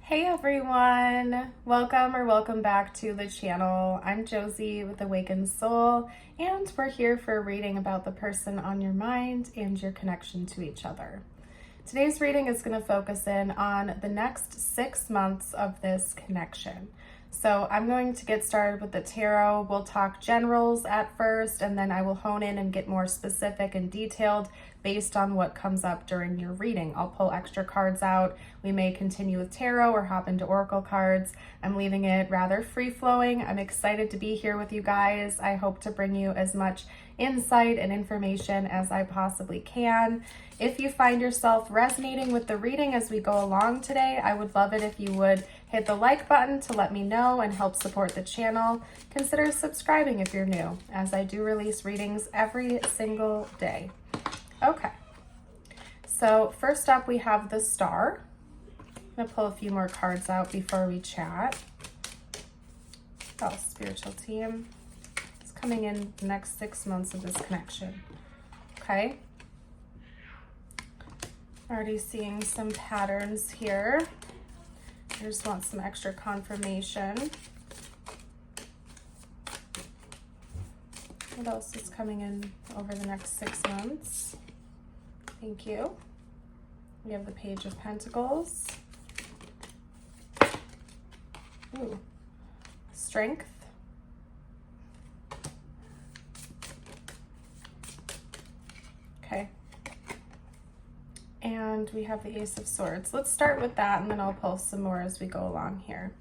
Hey everyone! Welcome back to the channel. I'm Josie with Awakened Soul, and we're here for a reading about the person on your mind and your connection to each other. Today's reading is going to focus in on the next 6 months of this connection. So I'm going to get started with the tarot. We'll talk generals at first, and then I will hone in and get more specific and detailed based on what comes up during your reading. I'll pull extra cards out. We may continue with tarot or hop into oracle cards. I'm leaving it rather free-flowing. I'm excited to be here with you guys. I hope to bring you as much insight and information as I possibly can. If you find yourself resonating with the reading as we go along today, I would love it if you would hit the like button to let me know and help support the channel. Consider subscribing if you're new, as I do release readings every single day. Okay, so first up we have the Star. I'm going to pull a few more cards out before we chat. Oh, spiritual team. It's coming in the next 6 months of this connection. Okay. Already seeing some patterns here. I just want some extra confirmation. What else is coming in over the next 6 months? Thank you. We have the Page of Pentacles. Ooh. Strength. Okay. And we have the Ace of Swords. Let's start with that, and then I'll pull some more as we go along here.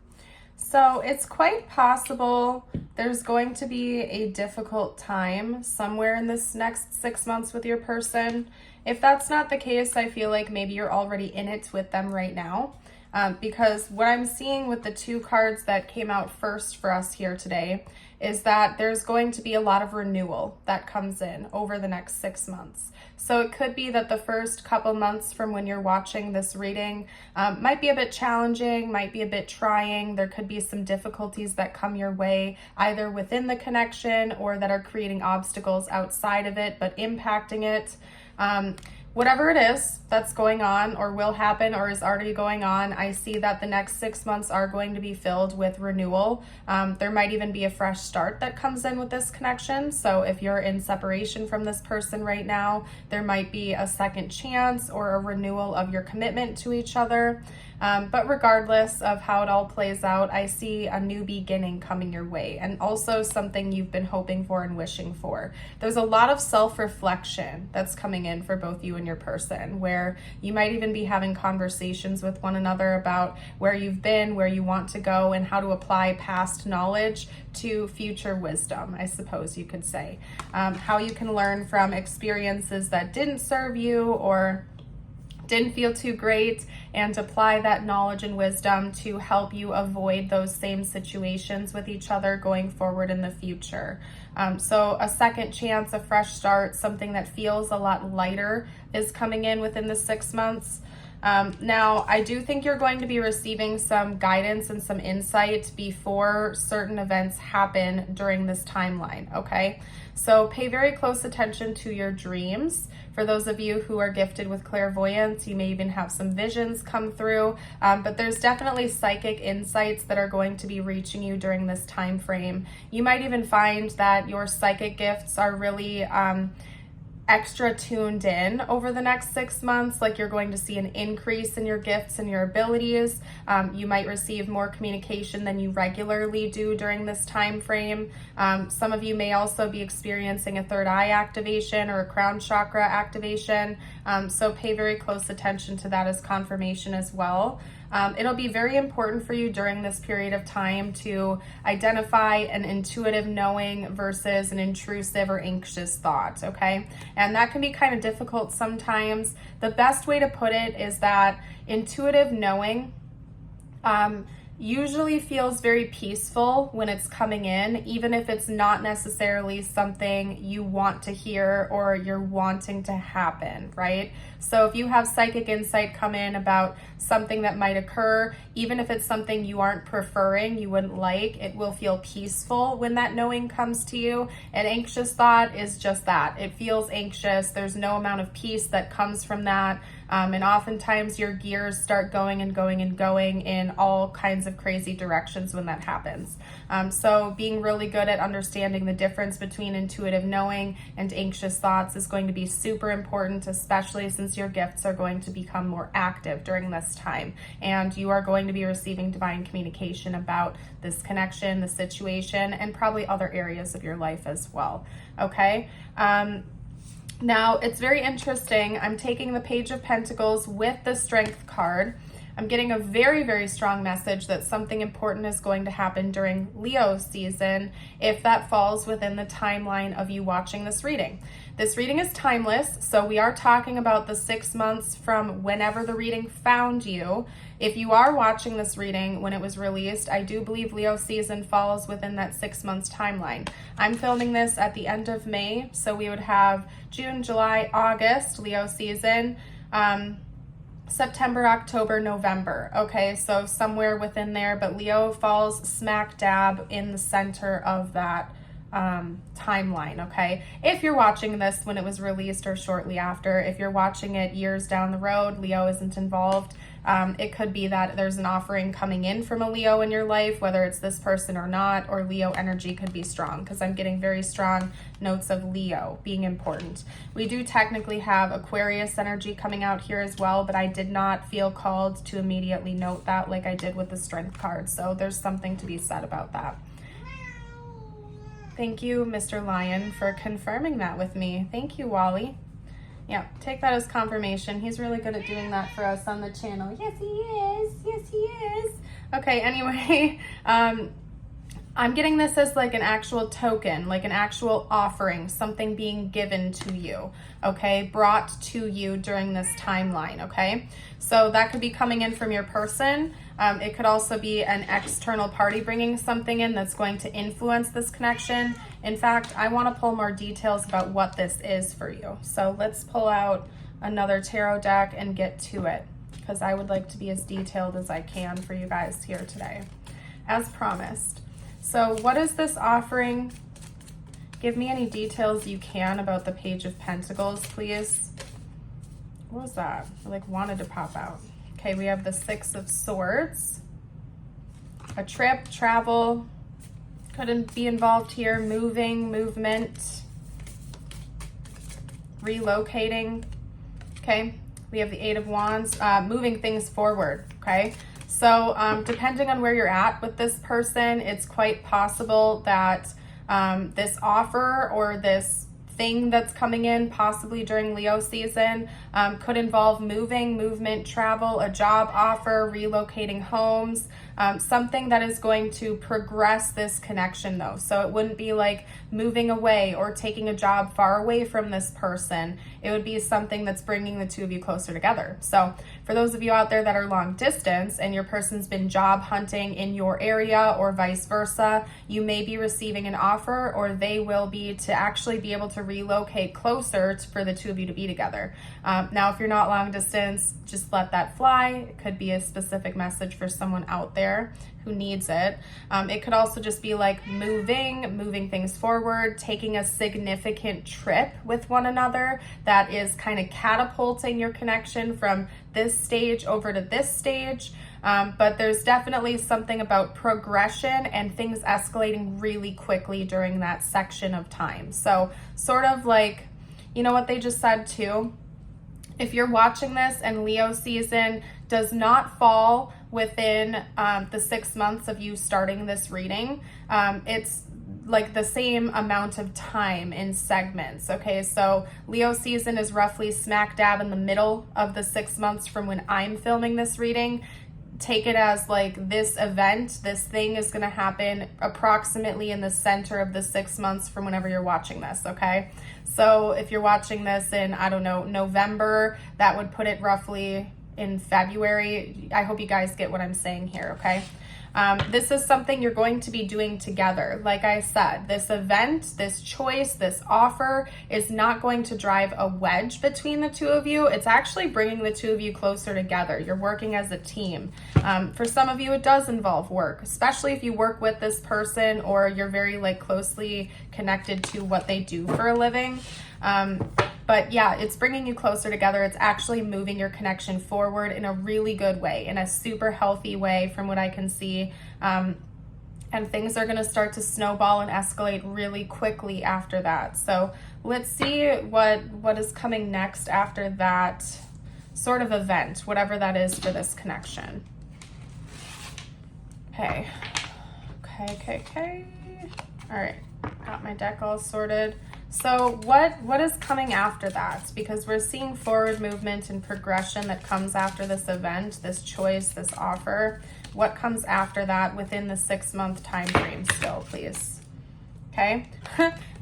So it's quite possible there's going to be a difficult time somewhere in this next 6 months with your person. If that's not the case, I feel like maybe you're already in it with them right now. Because what I'm seeing with the 2 cards that came out first for us here today is that there's going to be a lot of renewal that comes in over the next 6 months. So it could be that the first couple months from when you're watching this reading might be a bit challenging, might be a bit trying. There could be some difficulties that come your way, either within the connection or that are creating obstacles outside of it, but impacting it. Whatever it is that's going on or will happen or is already going on, I see that the next 6 months are going to be filled with renewal. There might even be a fresh start that comes in with this connection. So if you're in separation from this person right now, there might be a second chance or a renewal of your commitment to each other. But regardless of how it all plays out, I see a new beginning coming your way, and also something you've been hoping for and wishing for. There's a lot of self-reflection that's coming in for both you and your person, where you might even be having conversations with one another about where you've been, where you want to go, and how to apply past knowledge to future wisdom, I suppose you could say. How you can learn from experiences that didn't serve you or didn't feel too great, and apply that knowledge and wisdom to help you avoid those same situations with each other going forward in the future. So a second chance, a fresh start, something that feels a lot lighter is coming in within the 6 months. Now, I do think you're going to be receiving some guidance and some insight before certain events happen during this timeline, okay? So pay very close attention to your dreams. For those of you who are gifted with clairvoyance, you may even have some visions come through, but there's definitely psychic insights that are going to be reaching you during this time frame. You might even find that your psychic gifts are really extra tuned in over the next 6 months, like you're going to see an increase in your gifts and your abilities. You might receive more communication than you regularly do during this time frame. Some of you may also be experiencing a third eye activation or a crown chakra activation, so pay very close attention to that as confirmation as well. It'll be very important for you during this period of time to identify an intuitive knowing versus an intrusive or anxious thought, okay? And that can be kind of difficult sometimes. The best way to put it is that intuitive knowing usually feels very peaceful when it's coming in, even if it's not necessarily something you want to hear or you're wanting to happen, right? So if you have psychic insight come in about something that might occur. Even if it's something you aren't preferring, you wouldn't like, it will feel peaceful when that knowing comes to you. An anxious thought is just that. It feels anxious. There's no amount of peace that comes from that. And oftentimes your gears start going and going and going in all kinds of crazy directions when that happens. So being really good at understanding the difference between intuitive knowing and anxious thoughts is going to be super important, especially since your gifts are going to become more active during this time. And you are going to be receiving divine communication about this connection, the situation, and probably other areas of your life as well. Okay? Now, it's very interesting. I'm taking the Page of Pentacles with the Strength card. I'm getting a very, very strong message that something important is going to happen during Leo season if that falls within the timeline of you watching this reading. This reading is timeless, so we are talking about the 6 months from whenever the reading found you. If you are watching this reading when it was released, I do believe Leo season falls within that 6 months timeline. I'm filming this at the end of May, so we would have June, July, August, Leo season, September, October, November. Okay, so somewhere within there, but Leo falls smack dab in the center of that timeline. Okay, if you're watching this when it was released or shortly after, if you're watching it years down the road, Leo isn't involved. It could be that there's an offering coming in from a Leo in your life, whether it's this person or not, or Leo energy could be strong, because I'm getting very strong notes of Leo being important. We do technically have Aquarius energy coming out here as well, but I did not feel called to immediately note that like I did with the Strength card. So there's something to be said about that. Thank you, Mr. Lion, for confirming that with me. Thank you, Wally. Yeah, take that as confirmation. He's really good at doing that for us on the channel. Yes, he is. Yes, he is. Okay, anyway, I'm getting this as like an actual token, like an actual offering, something being given to you, okay, brought to you during this timeline, okay? So that could be coming in from your person. It could also be an external party bringing something in that's going to influence this connection. In fact, I want to pull more details about what this is for you. So let's pull out another tarot deck and get to it, because I would like to be as detailed as I can for you guys here today, as promised. So what is this offering? Give me any details you can about the Page of Pentacles, please. What was that? I like wanted to pop out. Okay, we have the Six of Swords. A trip, travel, couldn't be involved here. Moving, movement, relocating. Okay, we have the Eight of Wands, moving things forward, okay? So depending on where you're at with this person, it's quite possible that this offer or this thing that's coming in possibly during Leo season could involve movement, travel, a job offer, relocating homes, something that is going to progress this connection though. So it wouldn't be like moving away or taking a job far away from this person. It would be something that's bringing the two of you closer together. So for those of you out there that are long distance and your person's been job hunting in your area or vice versa, you may be receiving an offer, or they will be, to actually be able to relocate closer for the two of you to be together. Now, if you're not long distance, just let that fly. It could be a specific message for someone out there who needs it. It could also just be like moving things forward, taking a significant trip with one another that is kind of catapulting your connection from this stage over to this stage. But there's definitely something about progression and things escalating really quickly during that section of time. So sort of like, you know what they just said too? If you're watching this and Leo season does not fall within the 6 months of you starting this reading, it's like the same amount of time in segments. Okay, so Leo season is roughly smack dab in the middle of the 6 months from when I'm filming this reading. Take it as like this event, this thing is going to happen approximately in the center of the 6 months from whenever you're watching this, okay? So if you're watching this in, I don't know, November, that would put it roughly in February. I hope you guys get what I'm saying here, okay? This is something you're going to be doing together. Like I said, this event, this choice, this offer is not going to drive a wedge between the two of you. It's actually bringing the two of you closer together. You're working as a team. For some of you, it does involve work, especially if you work with this person or you're very like closely connected to what they do for a living. But yeah, it's bringing you closer together. It's actually moving your connection forward in a really good way, in a super healthy way from what I can see. And things are going to start to snowball and escalate really quickly after that. So let's see what is coming next after that sort of event, whatever that is for this connection. Okay. All right, got my deck all sorted. So what is coming after that? Because we're seeing forward movement and progression that comes after this event, this choice, this offer. What comes after that within the 6-month time frame still, please? Okay,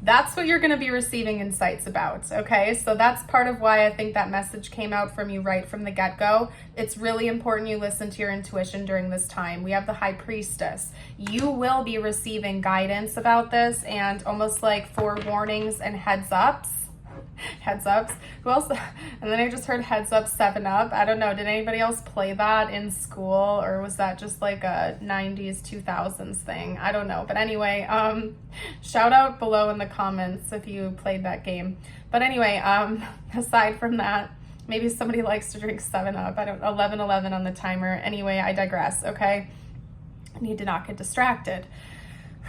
that's what you're going to be receiving insights about, okay? So that's part of why I think that message came out from you right from the get-go. It's really important you listen to your intuition during this time. We have the High Priestess. You will be receiving guidance about this and almost like forewarnings and heads-ups. Who else? And then I just heard heads up 7-Up. I don't know. Did anybody else play that in school, or was that just like a 90s, 2000s thing? I don't know. But anyway, shout out below in the comments if you played that game. But anyway, aside from that, maybe somebody likes to drink 7-Up. I don't 11:11 on the timer. Anyway, I digress. Okay, I need to not get distracted.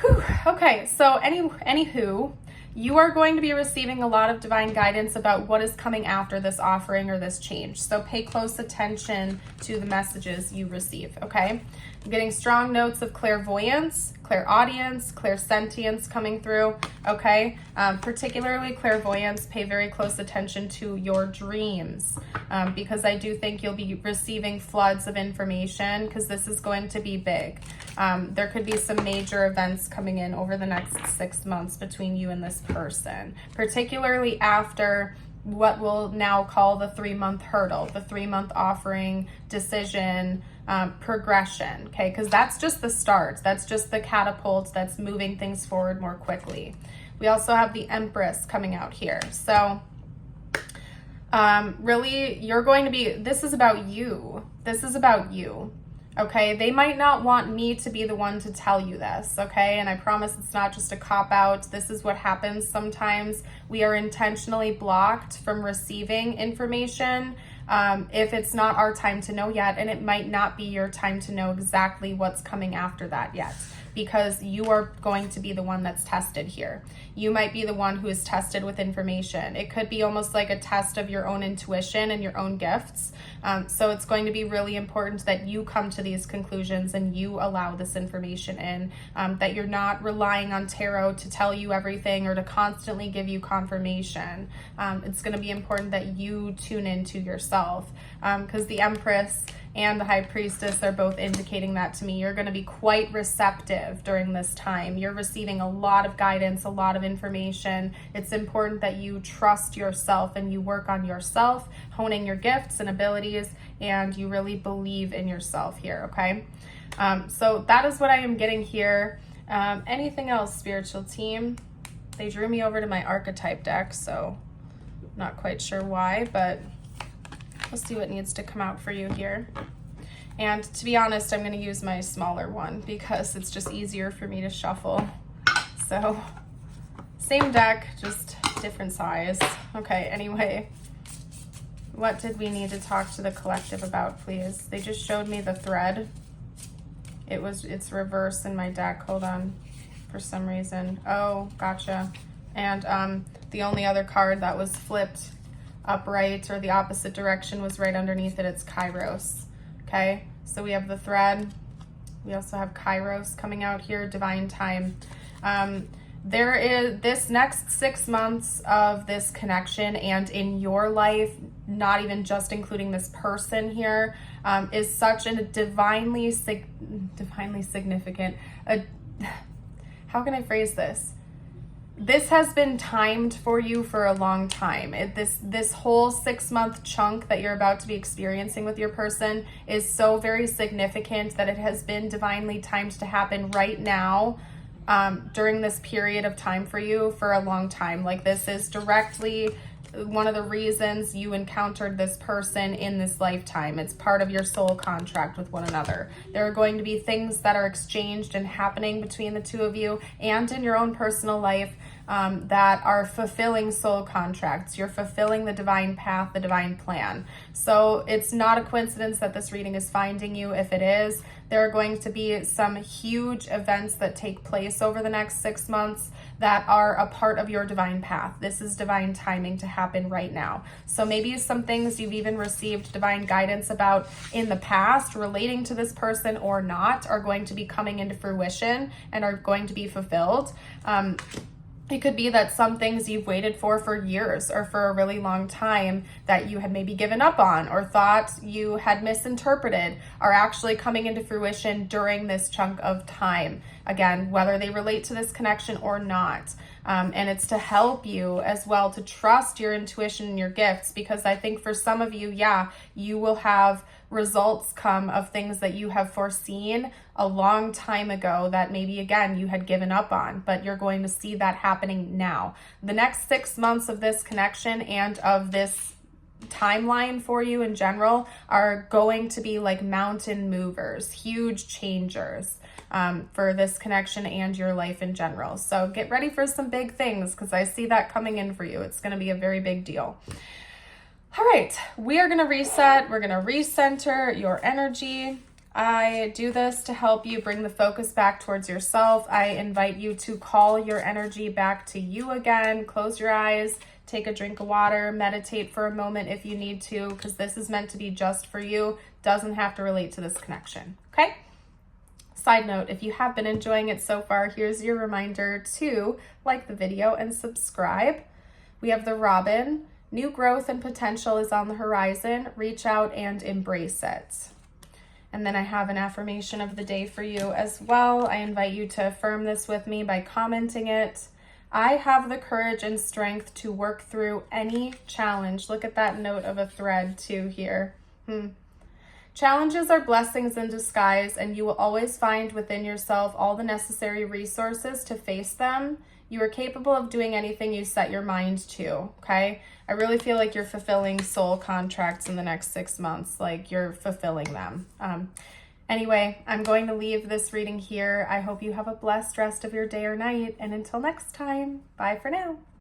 Whew. Okay, so anywho. You are going to be receiving a lot of divine guidance about what is coming after this offering or this change. So pay close attention to the messages you receive, okay? I'm getting strong notes of clairvoyance, clairaudience, clairsentience coming through, okay? Particularly clairvoyance, pay very close attention to your dreams because I do think you'll be receiving floods of information because this is going to be big. There could be some major events coming in over the next 6 months between you and this person, particularly after what we'll now call the 3-month hurdle, the 3-month offering, decision, progression, okay? Because that's just the start. That's just the catapult that's moving things forward more quickly. We also have the Empress coming out here. So really, you're going to be, this is about you. This is about you. Okay, they might not want me to be the one to tell you this, okay? And I promise it's not just a cop-out. This is what happens sometimes. We are intentionally blocked from receiving information if it's not our time to know yet, and it might not be your time to know exactly what's coming after that yet, because you are going to be the one that's tested here. You might be the one who is tested with information. It could be almost like a test of your own intuition and your own gifts. So it's going to be really important that you come to these conclusions and you allow this information in, that you're not relying on tarot to tell you everything or to constantly give you confirmation. It's going to be important that you tune into yourself, because the Empress and the High Priestess are both indicating that to me. You're going to be quite receptive during this time. You're receiving a lot of guidance, a lot of information. It's important that you trust yourself and you work on yourself, honing your gifts and abilities, and you really believe in yourself here, okay? So that is what I am getting here. Anything else, spiritual team? They drew me over to my archetype deck, so not quite sure why, but we'll see what needs to come out for you here. And to be honest, I'm going to use my smaller one because it's just easier for me to shuffle. So same deck, just different size. Okay, anyway, what did we need to talk to the collective about, please? They just showed me the thread. It's reverse in my deck. Hold on, for some reason. Oh, gotcha. And the only other card that was flipped upright or the opposite direction was right underneath it. It's Kairos. Okay, so we have the thread. We also have Kairos coming out here, divine time. There is this next 6 months of this connection, and in your life, not even just including this person here, is such a divinely significant. How can I phrase this? this has been timed for you for a long time. This whole 6-month chunk that you're about to be experiencing with your person is so very significant that it has been divinely timed to happen right now, during this period of time for you for a long time. Like, this is directly one of the reasons you encountered this person in this lifetime. It's part of your soul contract with one another. There are going to be things that are exchanged and happening between the two of you and in your own personal life, that are fulfilling soul contracts. You're fulfilling the divine path, the divine plan. So it's not a coincidence that this reading is finding you. If it is, there are going to be some huge events that take place over the next 6 months that are a part of your divine path. This is divine timing to happen right now. So maybe some things you've even received divine guidance about in the past relating to this person or not are going to be coming into fruition and are going to be fulfilled. It could be that some things you've waited for years or for a really long time that you had maybe given up on or thought you had misinterpreted are actually coming into fruition during this chunk of time. Again, whether they relate to this connection or not. And it's to help you as well to trust your intuition and your gifts, because I think for some of you, yeah, you will have results come of things that you have foreseen a long time ago that maybe, again, you had given up on, but you're going to see that happening now. The next 6 months of this connection and of this timeline for you in general are going to be like mountain movers, huge changers, for this connection and your life in general. So get ready for some big things, because I see that coming in for you. It's going to be a very big deal. All right, we are going to reset. We're going to recenter your energy. I do this to help you bring the focus back towards yourself. I invite you to call your energy back to you again. Close your eyes, take a drink of water, meditate for a moment if you need to, because this is meant to be just for you. Doesn't have to relate to this connection, okay? Side note, if you have been enjoying it so far, here's your reminder to like the video and subscribe. We have the Robin. New growth and potential is on the horizon. Reach out and embrace it. And then I have an affirmation of the day for you as well. I invite you to affirm this with me by commenting it. I have the courage and strength to work through any challenge. Look at that note of a thread too here. Challenges are blessings in disguise, and you will always find within yourself all the necessary resources to face them. You are capable of doing anything you set your mind to, okay? I really feel like you're fulfilling soul contracts in the next 6 months, like you're fulfilling them. Anyway, I'm going to leave this reading here. I hope you have a blessed rest of your day or night, and until next time, bye for now.